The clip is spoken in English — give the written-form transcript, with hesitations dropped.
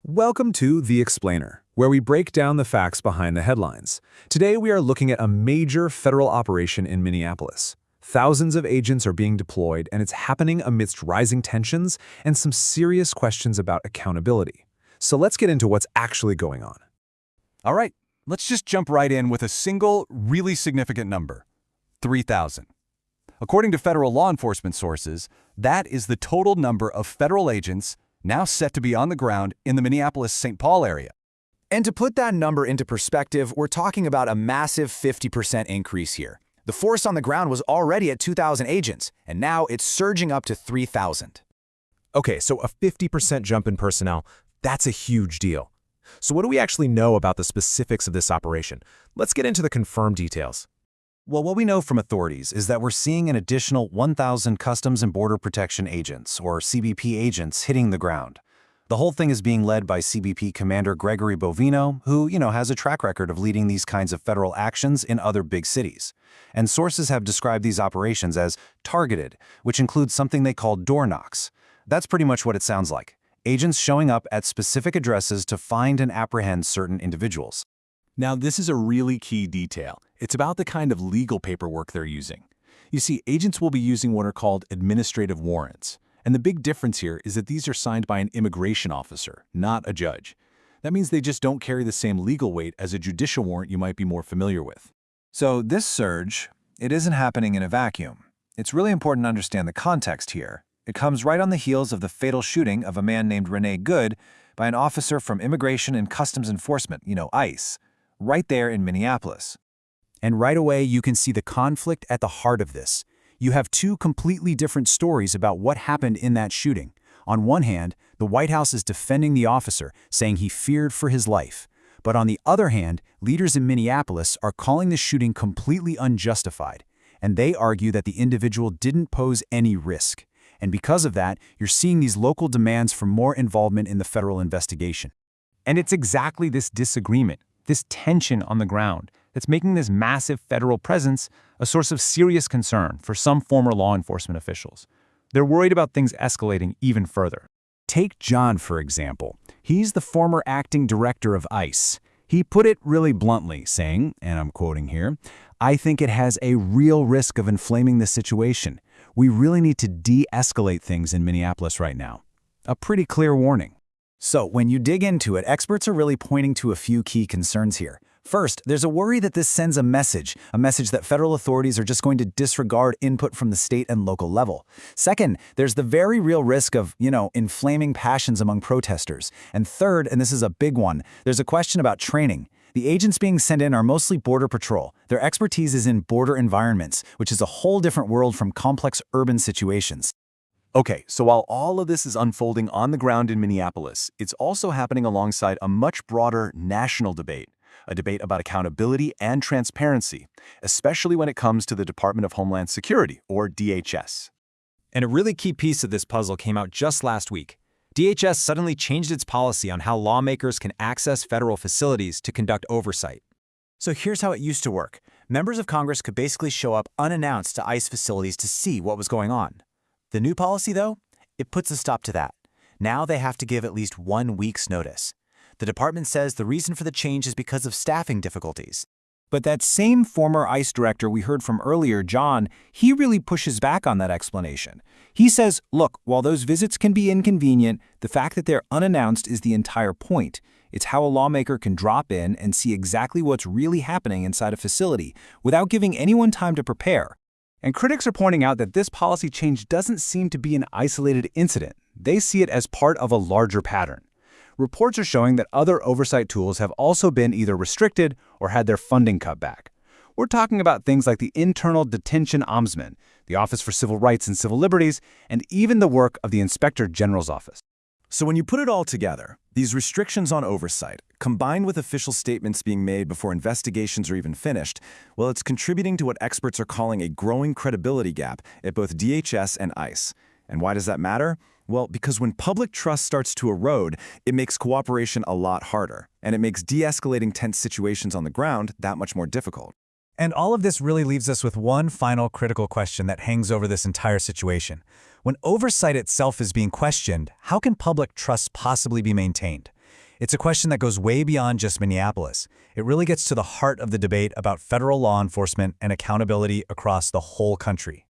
Welcome to The Explainer, where we break down the facts behind the headlines. Today we are looking at a major federal operation in Minneapolis. Thousands of agents are being deployed, and it's happening amidst rising tensions and some serious questions about accountability. So let's get into what's actually going on. All right, let's just jump right in with a single, really significant number: 3,000. According to federal law enforcement sources, that is the total number of federal agents now set to be on the ground in the Minneapolis-St. Paul area. And to put that number into perspective, we're talking about a massive 50% increase here. The force on the ground was already at 2,000 agents, and now it's surging up to 3,000. Okay, so a 50% jump in personnel, that's a huge deal. So what do we actually know about the specifics of this operation? Let's get into the confirmed details. Well, what we know from authorities is that we're seeing an additional 1,000 Customs and Border Protection agents, or CBP agents, hitting the ground. The whole thing is being led by CBP Commander Gregory Bovino, who, has a track record of leading these kinds of federal actions in other big cities. And sources have described these operations as targeted, which includes something they call door knocks. That's pretty much what it sounds like: agents showing up at specific addresses to find and apprehend certain individuals. Now, this is a really key detail. It's about the kind of legal paperwork they're using. You see, agents will be using what are called administrative warrants. And the big difference here is that these are signed by an immigration officer, not a judge. That means they just don't carry the same legal weight as a judicial warrant you might be more familiar with. So this surge, it isn't happening in a vacuum. It's really important to understand the context here. It comes right on the heels of the fatal shooting of a man named Rene Good by an officer from Immigration and Customs Enforcement, ICE, right there in Minneapolis. And right away, you can see the conflict at the heart of this. You have two completely different stories about what happened in that shooting. On one hand, the White House is defending the officer, saying he feared for his life. But on the other hand, leaders in Minneapolis are calling the shooting completely unjustified, and they argue that the individual didn't pose any risk. And because of that, you're seeing these local demands for more involvement in the federal investigation. And it's exactly this disagreement, this tension on the ground, that's making this massive federal presence a source of serious concern for some former law enforcement officials. They're worried about things escalating even further. Take John, for example. He's the former acting director of ICE. He put it really bluntly, saying, and I'm quoting here, "I think it has a real risk of inflaming the situation. We really need to de-escalate things in Minneapolis right now." A pretty clear warning. So when you dig into it, experts are really pointing to a few key concerns here. First, there's a worry that this sends a message that federal authorities are just going to disregard input from the state and local level. Second, there's the very real risk of, inflaming passions among protesters. And third, and this is a big one, there's a question about training. The agents being sent in are mostly Border Patrol. Their expertise is in border environments, which is a whole different world from complex urban situations. Okay, so while all of this is unfolding on the ground in Minneapolis, it's also happening alongside a much broader national debate. A debate about accountability and transparency, especially when it comes to the Department of Homeland Security, or DHS. And a really key piece of this puzzle came out just last week. DHS suddenly changed its policy on how lawmakers can access federal facilities to conduct oversight. So here's how it used to work. Members of Congress could basically show up unannounced to ICE facilities to see what was going on. The new policy, though, it puts a stop to that. Now they have to give at least 1 week's notice. The department says the reason for the change is because of staffing difficulties. But that same former ICE director we heard from earlier, John, he really pushes back on that explanation. He says, look, while those visits can be inconvenient, the fact that they're unannounced is the entire point. It's how a lawmaker can drop in and see exactly what's really happening inside a facility without giving anyone time to prepare. And critics are pointing out that this policy change doesn't seem to be an isolated incident. They see it as part of a larger pattern. Reports are showing that other oversight tools have also been either restricted or had their funding cut back. We're talking about things like the Internal Detention Ombudsman, the Office for Civil Rights and Civil Liberties, and even the work of the Inspector General's office. So when you put it all together, these restrictions on oversight, combined with official statements being made before investigations are even finished, well, it's contributing to what experts are calling a growing credibility gap at both DHS and ICE. And why does that matter? Well, because when public trust starts to erode, it makes cooperation a lot harder, and it makes de-escalating tense situations on the ground that much more difficult. And all of this really leaves us with one final critical question that hangs over this entire situation. When oversight itself is being questioned, how can public trust possibly be maintained? It's a question that goes way beyond just Minneapolis. It really gets to the heart of the debate about federal law enforcement and accountability across the whole country.